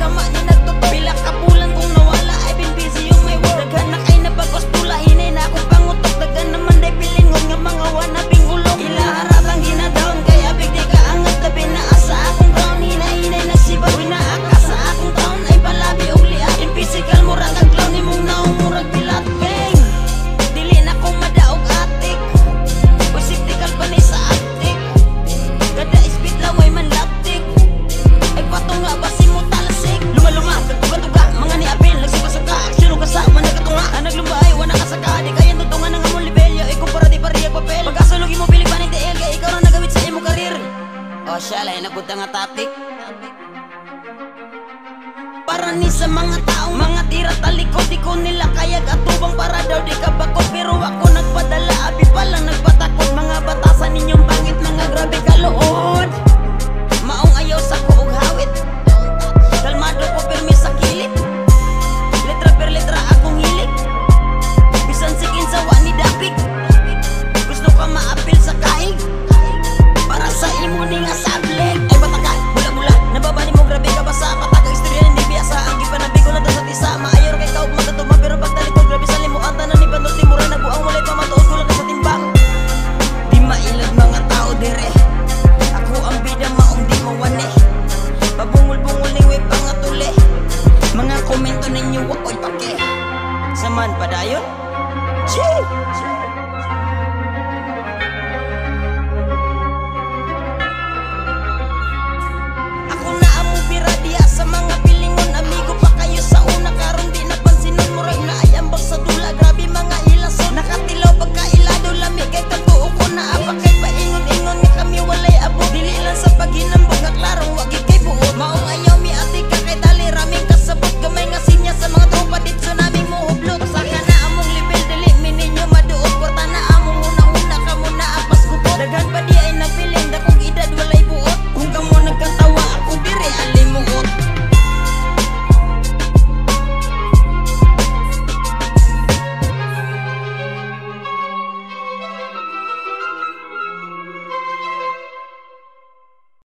kama ni nagtutog. Pila ka bulan kung nawala ay been busy yung may work. Daghan na kay nabagos pula, hinay na akong pangutok. Daghan naman day pilingon nga mga wanabing ulong. Ilaharat ang ginadown kaya big di ka angat. Labi na asa akong ground, hinay-hinay na siba. Uy na aka sa akong town ay palabi og liat. In physical murag ang clown ni mong naong murag pilat. Bang! Dili na kong madaog atik. Uy siktikal pa ni sa atik. Kada ispit lang way manlaptik. Ay patong nga ba si mo talasik. Luma-luma, kagtuga-tuga, mga ni apil. Nagsipasuka, aksyon ka sa managatunga. Naglumbay, wana ka sa ka. Di kayang tutungan ng among libelyo. Ikumpara di pariyag papel. Pagkasulog mo pilig pa ng TL. Kaya ikaw na nagawit sa imo karir. O siya, lain na punta nga topic. Para ni sa mga taong mga tira talikod. Di ko nila kayag atubang para daw di ka bakot. Pero ako